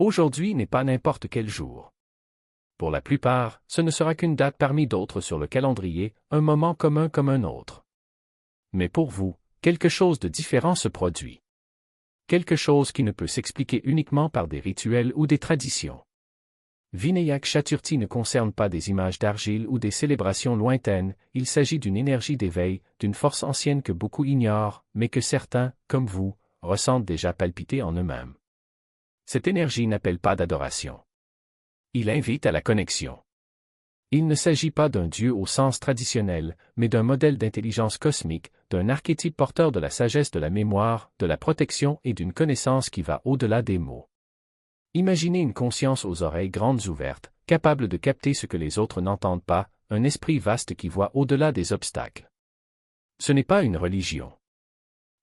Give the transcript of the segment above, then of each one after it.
Aujourd'hui n'est pas n'importe quel jour. Pour la plupart, ce ne sera qu'une date parmi d'autres sur le calendrier, un moment commun comme un autre. Mais pour vous, quelque chose de différent se produit. Quelque chose qui ne peut s'expliquer uniquement par des rituels ou des traditions. Vinayak Chaturthi ne concerne pas des images d'argile ou des célébrations lointaines, il s'agit d'une énergie d'éveil, d'une force ancienne que beaucoup ignorent, mais que certains, comme vous, ressentent déjà palpiter en eux-mêmes. Cette énergie n'appelle pas d'adoration. Il invite à la connexion. Il ne s'agit pas d'un dieu au sens traditionnel, mais d'un modèle d'intelligence cosmique, d'un archétype porteur de la sagesse de la mémoire, de la protection et d'une connaissance qui va au-delà des mots. Imaginez une conscience aux oreilles grandes ouvertes, capable de capter ce que les autres n'entendent pas, un esprit vaste qui voit au-delà des obstacles. Ce n'est pas une religion.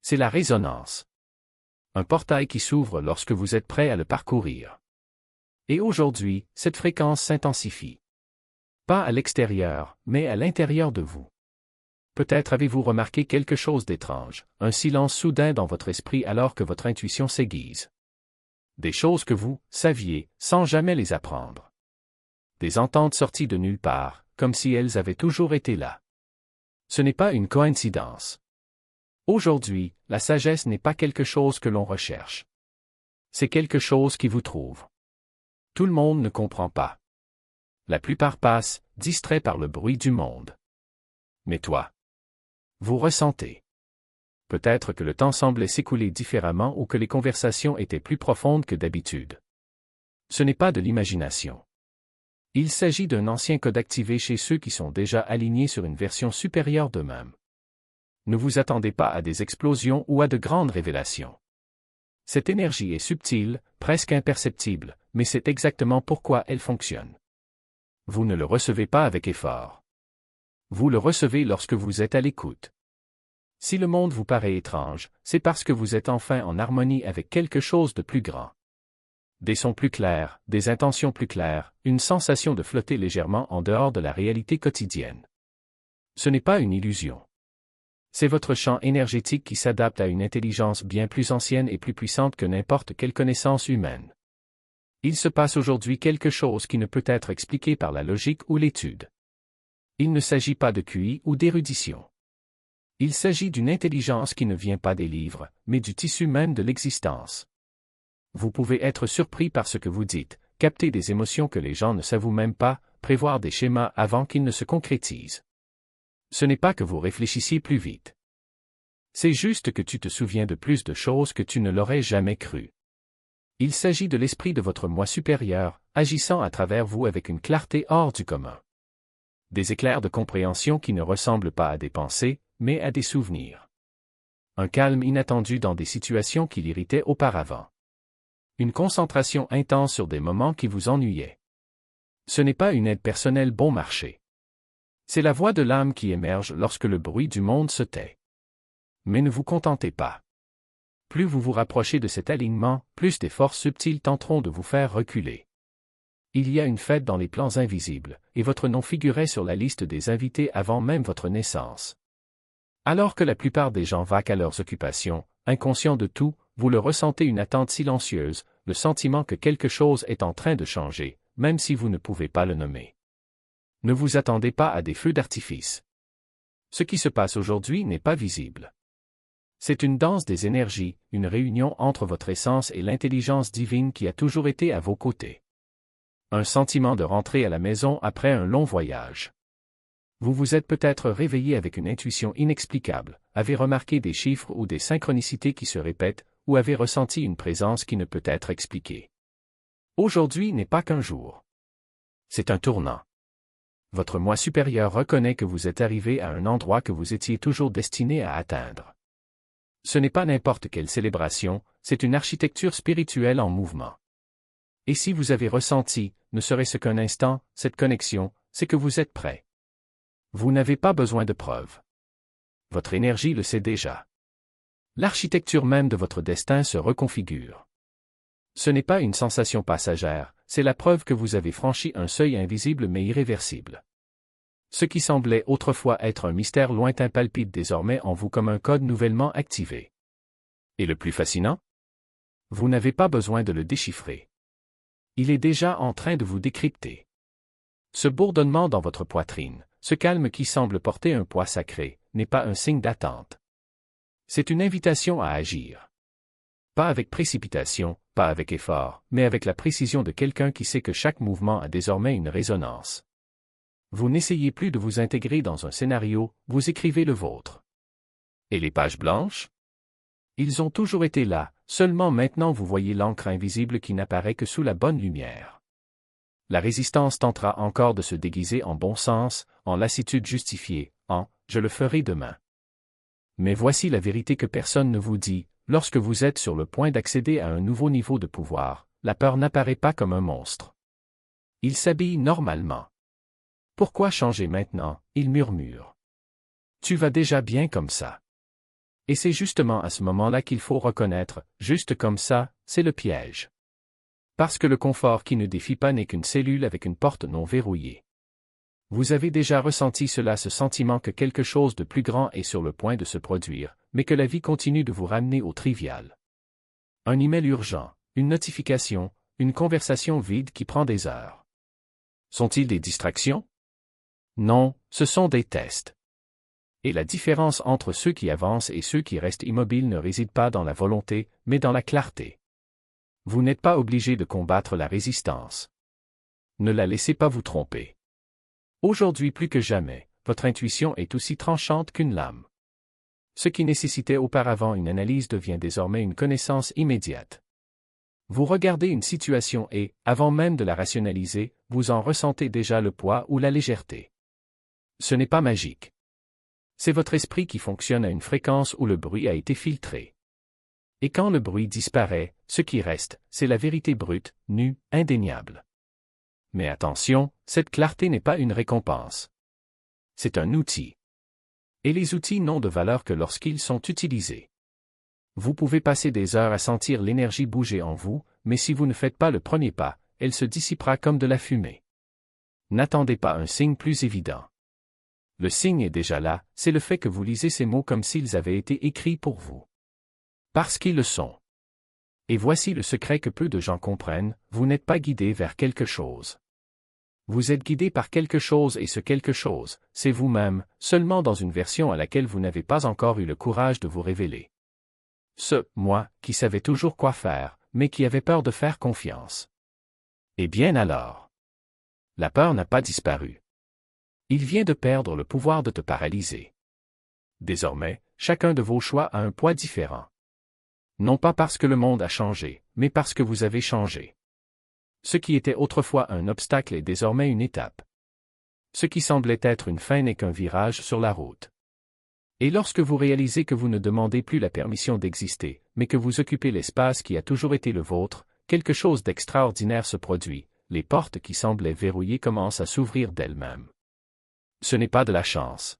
C'est la résonance. Un portail qui s'ouvre lorsque vous êtes prêt à le parcourir. Et aujourd'hui, cette fréquence s'intensifie. Pas à l'extérieur, mais à l'intérieur de vous. Peut-être avez-vous remarqué quelque chose d'étrange, un silence soudain dans votre esprit alors que votre intuition s'aiguise. Des choses que vous saviez, sans jamais les apprendre. Des ententes sorties de nulle part, comme si elles avaient toujours été là. Ce n'est pas une coïncidence. Aujourd'hui, la sagesse n'est pas quelque chose que l'on recherche. C'est quelque chose qui vous trouve. Tout le monde ne comprend pas. La plupart passent, distraits par le bruit du monde. Mais toi, vous ressentez. Peut-être que le temps semblait s'écouler différemment ou que les conversations étaient plus profondes que d'habitude. Ce n'est pas de l'imagination. Il s'agit d'un ancien code activé chez ceux qui sont déjà alignés sur une version supérieure d'eux-mêmes. Ne vous attendez pas à des explosions ou à de grandes révélations. Cette énergie est subtile, presque imperceptible, mais c'est exactement pourquoi elle fonctionne. Vous ne le recevez pas avec effort. Vous le recevez lorsque vous êtes à l'écoute. Si le monde vous paraît étrange, c'est parce que vous êtes enfin en harmonie avec quelque chose de plus grand. Des sons plus clairs, des intentions plus claires, une sensation de flotter légèrement en dehors de la réalité quotidienne. Ce n'est pas une illusion. C'est votre champ énergétique qui s'adapte à une intelligence bien plus ancienne et plus puissante que n'importe quelle connaissance humaine. Il se passe aujourd'hui quelque chose qui ne peut être expliqué par la logique ou l'étude. Il ne s'agit pas de QI ou d'érudition. Il s'agit d'une intelligence qui ne vient pas des livres, mais du tissu même de l'existence. Vous pouvez être surpris par ce que vous dites, capter des émotions que les gens ne s'avouent même pas, prévoir des schémas avant qu'ils ne se concrétisent. Ce n'est pas que vous réfléchissiez plus vite. C'est juste que tu te souviens de plus de choses que tu ne l'aurais jamais cru. Il s'agit de l'esprit de votre moi supérieur, agissant à travers vous avec une clarté hors du commun. Des éclairs de compréhension qui ne ressemblent pas à des pensées, mais à des souvenirs. Un calme inattendu dans des situations qui l'irritaient auparavant. Une concentration intense sur des moments qui vous ennuyaient. Ce n'est pas une aide personnelle bon marché. C'est la voix de l'âme qui émerge lorsque le bruit du monde se tait. Mais ne vous contentez pas. Plus vous vous rapprochez de cet alignement, plus des forces subtiles tenteront de vous faire reculer. Il y a une fête dans les plans invisibles, et votre nom figurait sur la liste des invités avant même votre naissance. Alors que la plupart des gens vaquent à leurs occupations, inconscients de tout, vous le ressentez une attente silencieuse, le sentiment que quelque chose est en train de changer, même si vous ne pouvez pas le nommer. Ne vous attendez pas à des feux d'artifice. Ce qui se passe aujourd'hui n'est pas visible. C'est une danse des énergies, une réunion entre votre essence et l'intelligence divine qui a toujours été à vos côtés. Un sentiment de rentrer à la maison après un long voyage. Vous vous êtes peut-être réveillé avec une intuition inexplicable, avez remarqué des chiffres ou des synchronicités qui se répètent, ou avez ressenti une présence qui ne peut être expliquée. Aujourd'hui n'est pas qu'un jour. C'est un tournant. Votre moi supérieur reconnaît que vous êtes arrivé à un endroit que vous étiez toujours destiné à atteindre. Ce n'est pas n'importe quelle célébration, c'est une architecture spirituelle en mouvement. Et si vous avez ressenti, ne serait-ce qu'un instant, cette connexion, c'est que vous êtes prêt. Vous n'avez pas besoin de preuves. Votre énergie le sait déjà. L'architecture même de votre destin se reconfigure. Ce n'est pas une sensation passagère, c'est la preuve que vous avez franchi un seuil invisible mais irréversible. Ce qui semblait autrefois être un mystère lointain palpite désormais en vous comme un code nouvellement activé. Et le plus fascinant? Vous n'avez pas besoin de le déchiffrer. Il est déjà en train de vous décrypter. Ce bourdonnement dans votre poitrine, ce calme qui semble porter un poids sacré, n'est pas un signe d'attente. C'est une invitation à agir. Pas avec précipitation, pas avec effort, mais avec la précision de quelqu'un qui sait que chaque mouvement a désormais une résonance. Vous n'essayez plus de vous intégrer dans un scénario, vous écrivez le vôtre. Et les pages blanches? Ils ont toujours été là, seulement maintenant vous voyez l'encre invisible qui n'apparaît que sous la bonne lumière. La résistance tentera encore de se déguiser en bon sens, en lassitude justifiée, en « je le ferai demain ». Mais voici la vérité que personne ne vous dit, lorsque vous êtes sur le point d'accéder à un nouveau niveau de pouvoir, la peur n'apparaît pas comme un monstre. Il s'habille normalement. Pourquoi changer maintenant? Il murmure. Tu vas déjà bien comme ça. Et c'est justement à ce moment-là qu'il faut reconnaître, juste comme ça, c'est le piège. Parce que le confort qui ne défie pas n'est qu'une cellule avec une porte non verrouillée. Vous avez déjà ressenti cela, ce sentiment que quelque chose de plus grand est sur le point de se produire, mais que la vie continue de vous ramener au trivial. Un email urgent, une notification, une conversation vide qui prend des heures. Sont-ils des distractions? Non, ce sont des tests. Et la différence entre ceux qui avancent et ceux qui restent immobiles ne réside pas dans la volonté, mais dans la clarté. Vous n'êtes pas obligé de combattre la résistance. Ne la laissez pas vous tromper. Aujourd'hui plus que jamais, votre intuition est aussi tranchante qu'une lame. Ce qui nécessitait auparavant une analyse devient désormais une connaissance immédiate. Vous regardez une situation et, avant même de la rationaliser, vous en ressentez déjà le poids ou la légèreté. Ce n'est pas magique. C'est votre esprit qui fonctionne à une fréquence où le bruit a été filtré. Et quand le bruit disparaît, ce qui reste, c'est la vérité brute, nue, indéniable. Mais attention, cette clarté n'est pas une récompense. C'est un outil. Et les outils n'ont de valeur que lorsqu'ils sont utilisés. Vous pouvez passer des heures à sentir l'énergie bouger en vous, mais si vous ne faites pas le premier pas, elle se dissipera comme de la fumée. N'attendez pas un signe plus évident. Le signe est déjà là, c'est le fait que vous lisez ces mots comme s'ils avaient été écrits pour vous. Parce qu'ils le sont. Et voici le secret que peu de gens comprennent, vous n'êtes pas guidé vers quelque chose. Vous êtes guidé par quelque chose et ce quelque chose, c'est vous-même, seulement dans une version à laquelle vous n'avez pas encore eu le courage de vous révéler. Ce « moi » qui savait toujours quoi faire, mais qui avait peur de faire confiance. Eh bien alors. La peur n'a pas disparu. Il vient de perdre le pouvoir de te paralyser. Désormais, chacun de vos choix a un poids différent. Non pas parce que le monde a changé, mais parce que vous avez changé. Ce qui était autrefois un obstacle est désormais une étape. Ce qui semblait être une fin n'est qu'un virage sur la route. Et lorsque vous réalisez que vous ne demandez plus la permission d'exister, mais que vous occupez l'espace qui a toujours été le vôtre, quelque chose d'extraordinaire se produit, les portes qui semblaient verrouillées commencent à s'ouvrir d'elles-mêmes. Ce n'est pas de la chance.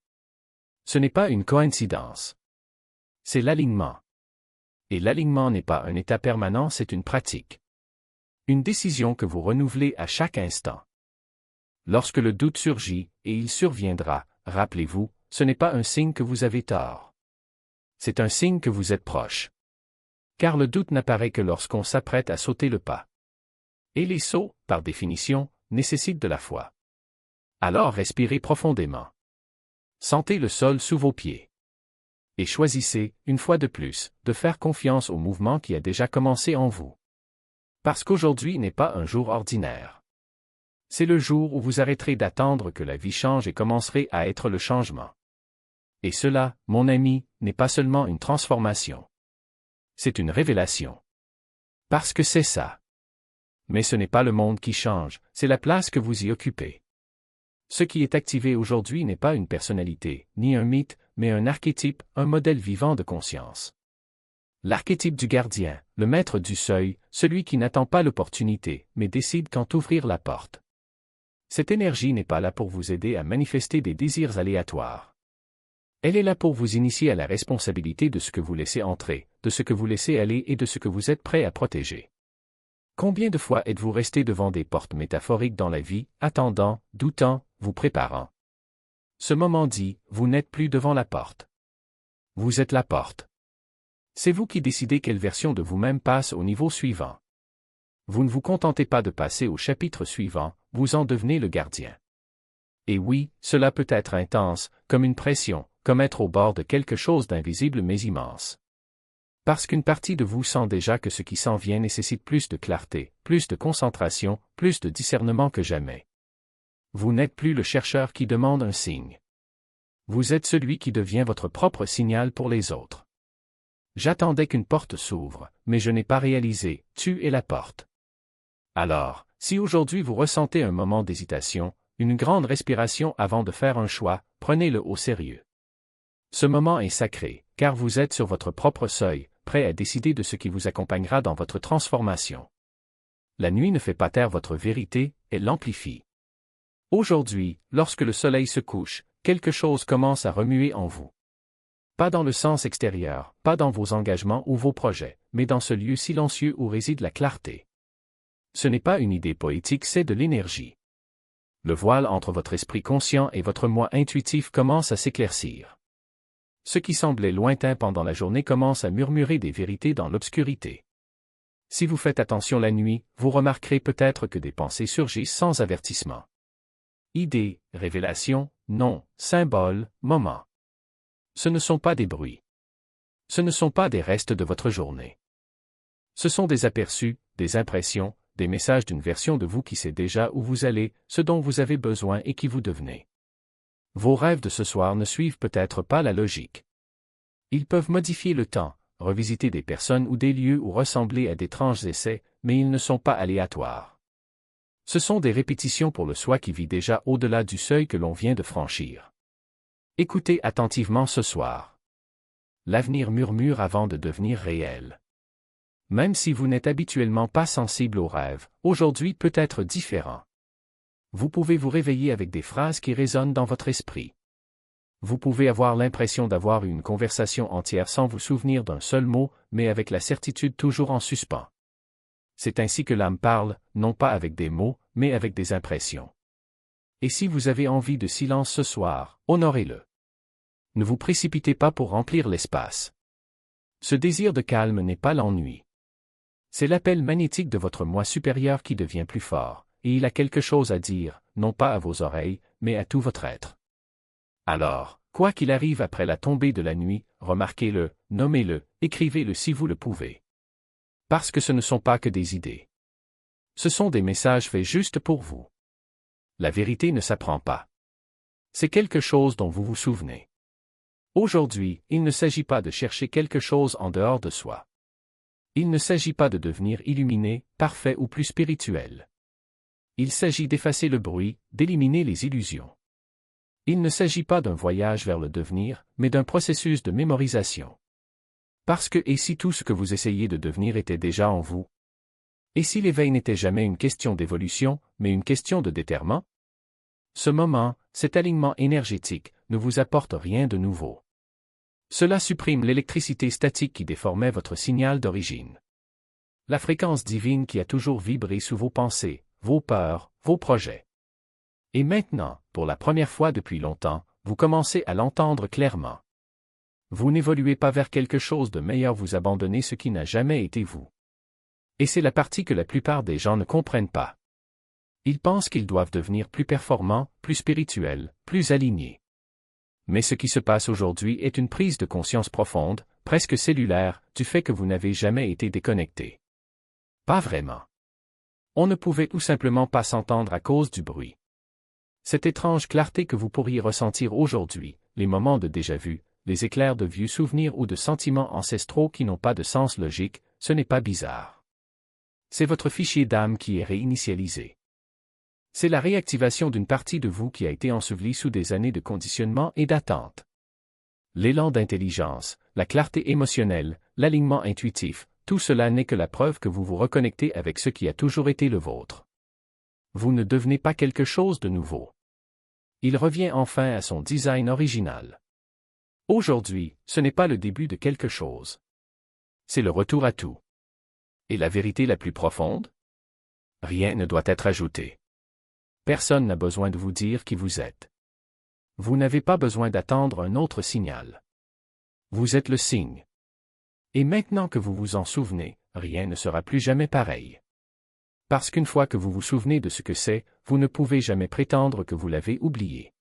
Ce n'est pas une coïncidence. C'est l'alignement. Et l'alignement n'est pas un état permanent, c'est une pratique. Une décision que vous renouvelez à chaque instant. Lorsque le doute surgit, et il surviendra, rappelez-vous, ce n'est pas un signe que vous avez tort. C'est un signe que vous êtes proche. Car le doute n'apparaît que lorsqu'on s'apprête à sauter le pas. Et les sauts, par définition, nécessitent de la foi. Alors respirez profondément. Sentez le sol sous vos pieds. Et choisissez, une fois de plus, de faire confiance au mouvement qui a déjà commencé en vous. Parce qu'aujourd'hui n'est pas un jour ordinaire. C'est le jour où vous arrêterez d'attendre que la vie change et commencerez à être le changement. Et cela, mon ami, n'est pas seulement une transformation. C'est une révélation. Parce que c'est ça. Mais ce n'est pas le monde qui change, c'est la place que vous y occupez. Ce qui est activé aujourd'hui n'est pas une personnalité, ni un mythe, mais un archétype, un modèle vivant de conscience. L'archétype du gardien, le maître du seuil, celui qui n'attend pas l'opportunité, mais décide quand ouvrir la porte. Cette énergie n'est pas là pour vous aider à manifester des désirs aléatoires. Elle est là pour vous initier à la responsabilité de ce que vous laissez entrer, de ce que vous laissez aller et de ce que vous êtes prêt à protéger. Combien de fois êtes-vous resté devant des portes métaphoriques dans la vie, attendant, doutant, vous préparant? Ce moment dit, vous n'êtes plus devant la porte. Vous êtes la porte. C'est vous qui décidez quelle version de vous-même passe au niveau suivant. Vous ne vous contentez pas de passer au chapitre suivant, vous en devenez le gardien. Et oui, cela peut être intense, comme une pression, comme être au bord de quelque chose d'invisible mais immense. Parce qu'une partie de vous sent déjà que ce qui s'en vient nécessite plus de clarté, plus de concentration, plus de discernement que jamais. Vous n'êtes plus le chercheur qui demande un signe. Vous êtes celui qui devient votre propre signal pour les autres. J'attendais qu'une porte s'ouvre, mais je n'ai pas réalisé, tu es la porte. Alors, si aujourd'hui vous ressentez un moment d'hésitation, une grande respiration avant de faire un choix, prenez-le au sérieux. Ce moment est sacré, car vous êtes sur votre propre seuil, prêt à décider de ce qui vous accompagnera dans votre transformation. La nuit ne fait pas taire votre vérité, elle l'amplifie. Aujourd'hui, lorsque le soleil se couche, quelque chose commence à remuer en vous. Pas dans le sens extérieur, pas dans vos engagements ou vos projets, mais dans ce lieu silencieux où réside la clarté. Ce n'est pas une idée poétique, c'est de l'énergie. Le voile entre votre esprit conscient et votre moi intuitif commence à s'éclaircir. Ce qui semblait lointain pendant la journée commence à murmurer des vérités dans l'obscurité. Si vous faites attention la nuit, vous remarquerez peut-être que des pensées surgissent sans avertissement. Idées, révélations, noms, symboles, moments. Ce ne sont pas des bruits. Ce ne sont pas des restes de votre journée. Ce sont des aperçus, des impressions, des messages d'une version de vous qui sait déjà où vous allez, ce dont vous avez besoin et qui vous devenez. Vos rêves de ce soir ne suivent peut-être pas la logique. Ils peuvent modifier le temps, revisiter des personnes ou des lieux ou ressembler à d'étranges essais, mais ils ne sont pas aléatoires. Ce sont des répétitions pour le soi qui vit déjà au-delà du seuil que l'on vient de franchir. Écoutez attentivement ce soir. L'avenir murmure avant de devenir réel. Même si vous n'êtes habituellement pas sensible aux rêves, aujourd'hui peut être différent. Vous pouvez vous réveiller avec des phrases qui résonnent dans votre esprit. Vous pouvez avoir l'impression d'avoir eu une conversation entière sans vous souvenir d'un seul mot, mais avec la certitude toujours en suspens. C'est ainsi que l'âme parle, non pas avec des mots, mais avec des impressions. Et si vous avez envie de silence ce soir, honorez-le. Ne vous précipitez pas pour remplir l'espace. Ce désir de calme n'est pas l'ennui. C'est l'appel magnétique de votre moi supérieur qui devient plus fort, et il a quelque chose à dire, non pas à vos oreilles, mais à tout votre être. Alors, quoi qu'il arrive après la tombée de la nuit, remarquez-le, nommez-le, écrivez-le si vous le pouvez. Parce que ce ne sont pas que des idées. Ce sont des messages faits juste pour vous. La vérité ne s'apprend pas. C'est quelque chose dont vous vous souvenez. Aujourd'hui, il ne s'agit pas de chercher quelque chose en dehors de soi. Il ne s'agit pas de devenir illuminé, parfait ou plus spirituel. Il s'agit d'effacer le bruit, d'éliminer les illusions. Il ne s'agit pas d'un voyage vers le devenir, mais d'un processus de mémorisation. Parce que et si tout ce que vous essayez de devenir était déjà en vous? Et si l'éveil n'était jamais une question d'évolution, mais une question de déterrement? Ce moment, cet alignement énergétique, ne vous apporte rien de nouveau. Cela supprime l'électricité statique qui déformait votre signal d'origine. La fréquence divine qui a toujours vibré sous vos pensées, vos peurs, vos projets. Et maintenant, pour la première fois depuis longtemps, vous commencez à l'entendre clairement. Vous n'évoluez pas vers quelque chose de meilleur, vous abandonnez ce qui n'a jamais été vous. Et c'est la partie que la plupart des gens ne comprennent pas. Ils pensent qu'ils doivent devenir plus performants, plus spirituels, plus alignés. Mais ce qui se passe aujourd'hui est une prise de conscience profonde, presque cellulaire, du fait que vous n'avez jamais été déconnecté. Pas vraiment. On ne pouvait tout simplement pas s'entendre à cause du bruit. Cette étrange clarté que vous pourriez ressentir aujourd'hui, les moments de déjà-vu, les éclairs de vieux souvenirs ou de sentiments ancestraux qui n'ont pas de sens logique, ce n'est pas bizarre. C'est votre fichier d'âme qui est réinitialisé. C'est la réactivation d'une partie de vous qui a été ensevelie sous des années de conditionnement et d'attente. L'élan d'intelligence, la clarté émotionnelle, l'alignement intuitif, tout cela n'est que la preuve que vous vous reconnectez avec ce qui a toujours été le vôtre. Vous ne devenez pas quelque chose de nouveau. Il revient enfin à son design original. Aujourd'hui, ce n'est pas le début de quelque chose. C'est le retour à tout. Et la vérité la plus profonde? Rien ne doit être ajouté. Personne n'a besoin de vous dire qui vous êtes. Vous n'avez pas besoin d'attendre un autre signal. Vous êtes le signe. Et maintenant que vous vous en souvenez, rien ne sera plus jamais pareil. parce qu'une fois que vous vous souvenez de ce que c'est, vous ne pouvez jamais prétendre que vous l'avez oublié.